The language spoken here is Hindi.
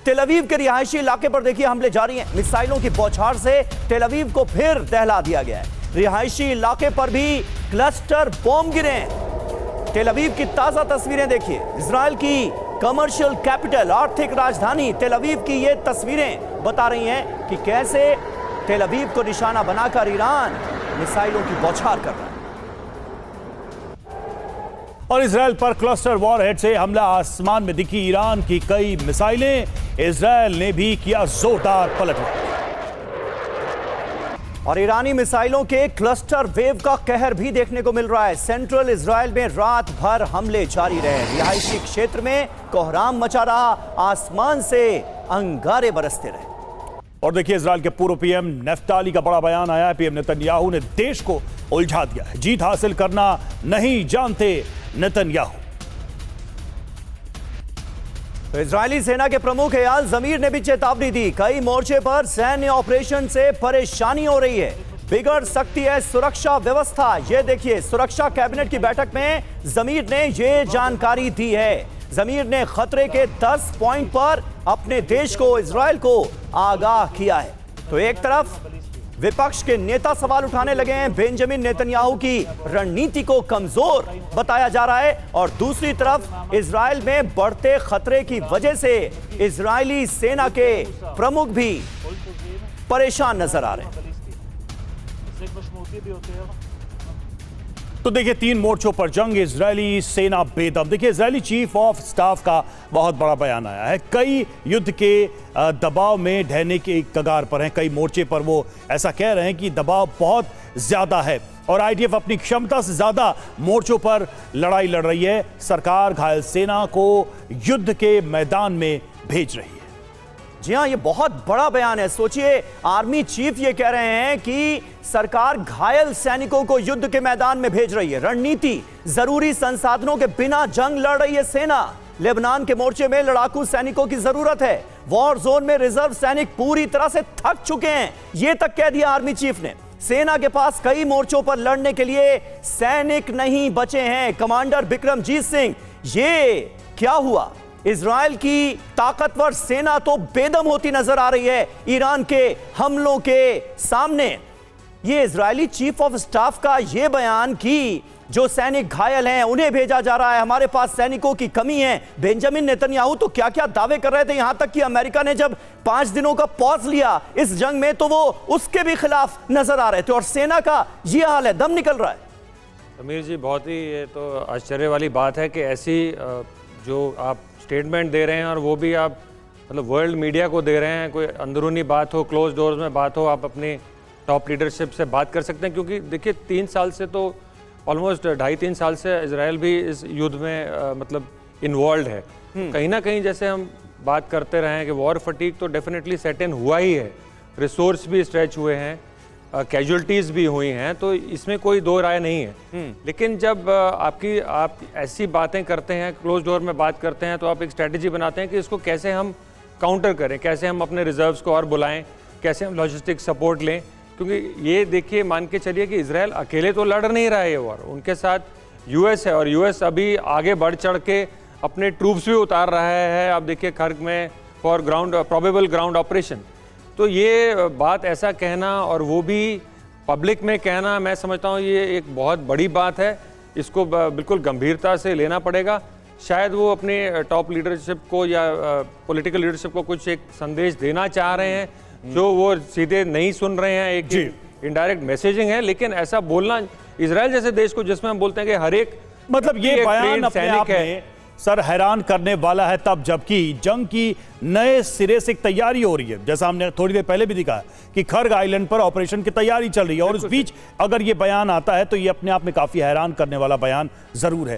तेल अवीव के रिहायशी इलाके पर देखिए हमले जारी हैं। मिसाइलों की बौछार से तेल अवीव को फिर दहला दिया गया है। रिहायशी इलाके पर भी क्लस्टर बॉम्ब गिरे हैं। तेल अवीव की ताजा तस्वीरें देखिए। इजराइल की कमर्शियल कैपिटल, आर्थिक राजधानी तेल अवीव की ये तस्वीरें बता रही हैं कि कैसे तेल अवीव को निशाना बनाकर ईरान मिसाइलों की बौछार कर रहा है। और इजराइल पर क्लस्टर वॉरहेड से हमला, आसमान में दिखी ईरान की कई मिसाइलें, इजराइल ने भी किया जोरदार पलटवार। और ईरानी मिसाइलों के क्लस्टर वेव का कहर भी देखने को मिल रहा है। सेंट्रल इजराइल में रात भर हमले जारी रहे। रिहायशी क्षेत्र में कोहराम मचा रहा, आसमान से अंगारे बरसते रहे। और देखिए इजराइल के पूर्व पीएम नेफ्ताली का बड़ा बयान आया है। पीएम नेतन्याहू ने देश को उलझा दिया है, जीत हासिल करना नहीं जानते नेतन्याहू। तो इजरायली सेना के प्रमुख एयाल जमीर ने भी चेतावनी दी। कई मोर्चे पर सैन्य ऑपरेशन से परेशानी हो रही है, बिगड़ सकती है सुरक्षा व्यवस्था। ये देखिए, सुरक्षा कैबिनेट की बैठक में जमीर ने ये जानकारी दी है। जमीर ने खतरे के 10 पॉइंट पर अपने देश को, इजराइल को आगाह किया है। तो एक तरफ विपक्ष के नेता सवाल उठाने लगे हैं, बेंजामिन नेतन्याहू की रणनीति को कमजोर बताया जा रहा है, और दूसरी तरफ इजराइल में बढ़ते खतरे की वजह से इजरायली सेना के प्रमुख भी परेशान नजर आ रहे हैं। तो देखिए 3 मोर्चों पर जंग, इजरायली सेना बेदम। देखिए इजरायली चीफ ऑफ स्टाफ का बहुत बड़ा बयान आया है। कई युद्ध के दबाव में ढहने के कगार पर हैं। कई मोर्चे पर वो ऐसा कह रहे हैं कि दबाव बहुत ज्यादा है और आईडीएफ अपनी क्षमता से ज्यादा मोर्चों पर लड़ाई लड़ रही है। सरकार घायल सेना को युद्ध के मैदान में भेज रही है। जी हां, ये बहुत बड़ा बयान है। सोचिए, आर्मी चीफ ये कह रहे हैं कि सरकार घायल सैनिकों को युद्ध के मैदान में भेज रही है। रणनीति, जरूरी संसाधनों के बिना जंग लड़ रही है सेना। लेबनान के मोर्चे में लड़ाकू सैनिकों की जरूरत है। वॉर जोन में रिजर्व सैनिक पूरी तरह से थक चुके हैं, यह तक कह दिया आर्मी चीफ ने। सेना के पास कई मोर्चों पर लड़ने के लिए सैनिक नहीं बचे हैं। कमांडर बिक्रमजीत सिंह, ये क्या हुआ? इजराइल की ताकतवर सेना तो बेदम होती नजर आ रही है ईरान के हमलों के सामने। ये इजरायली चीफ ऑफ स्टाफ का ये बयान कि जो सैनिक घायल हैं उन्हें भेजा जा रहा है, हमारे पास सैनिकों की कमी है। बेंजामिन नेतन्याहू तो क्या क्या दावे कर रहे थे, यहां तक कि अमेरिका ने जब 5 दिनों का पॉज लिया इस जंग में तो वो उसके भी खिलाफ नजर आ रहे थे। और सेना का ये हाल है, दम निकल रहा है। अमीर जी, बहुत ही ये तो आश्चर्य वाली बात है कि ऐसी जो आप स्टेटमेंट दे रहे हैं और वो भी आप मतलब वर्ल्ड मीडिया को दे रहे हैं। कोई अंदरूनी बात हो, क्लोज डोर्स में बात हो, आप अपनी टॉप लीडरशिप से बात कर सकते हैं। क्योंकि देखिए 3 साल से तो ऑलमोस्ट 2.5-3 साल से इजराइल भी इस युद्ध में मतलब इन्वॉल्व है। कहीं ना कहीं जैसे हम बात करते रहे हैं कि वॉर फटीग तो डेफिनेटली सेट इन हुआ ही है, रिसोर्स भी स्ट्रेच हुए हैं, कैजुअल्टीज भी हुई हैं, तो इसमें कोई दो राय नहीं है। लेकिन जब आप ऐसी बातें करते हैं, क्लोज डोर में बात करते हैं, तो आप एक स्ट्रेटजी बनाते हैं कि इसको कैसे हम काउंटर करें, कैसे हम अपने रिजर्व्स को और बुलाएं, कैसे हम लॉजिस्टिक सपोर्ट लें। क्योंकि ये देखिए, मान के चलिए कि इजराइल अकेले तो लड़ नहीं रहा है ये वॉर, उनके साथ यूएस है और यूएस अभी आगे बढ़ चढ़ के अपने ट्रूप्स भी उतार रहा है। आप देखिए खर्ग में फॉर प्रोबेबल ग्राउंड ऑपरेशन। तो ये बात ऐसा कहना और वो भी पब्लिक में कहना, मैं समझता हूँ ये एक बहुत बड़ी बात है। इसको बिल्कुल गंभीरता से लेना पड़ेगा। शायद वो अपने टॉप लीडरशिप को या पॉलिटिकल लीडरशिप को कुछ एक संदेश देना चाह रहे हैं जो वो सीधे नहीं सुन रहे हैं। एक इनडायरेक्ट मैसेजिंग है, लेकिन ऐसा बोलना इजराइल जैसे देश को, जिसमें हम बोलते हैं कि हर एक मतलब ये बयान अपने आप में सर हैरान करने वाला है, तब जबकि जंग की नए सिरे से तैयारी हो रही है। जैसा हमने थोड़ी देर पहले भी दिखा कि खर्ग आइलैंड पर ऑपरेशन की तैयारी चल रही है और उस बीच अगर ये बयान आता है तो ये अपने आप में काफी हैरान करने वाला बयान जरूर है।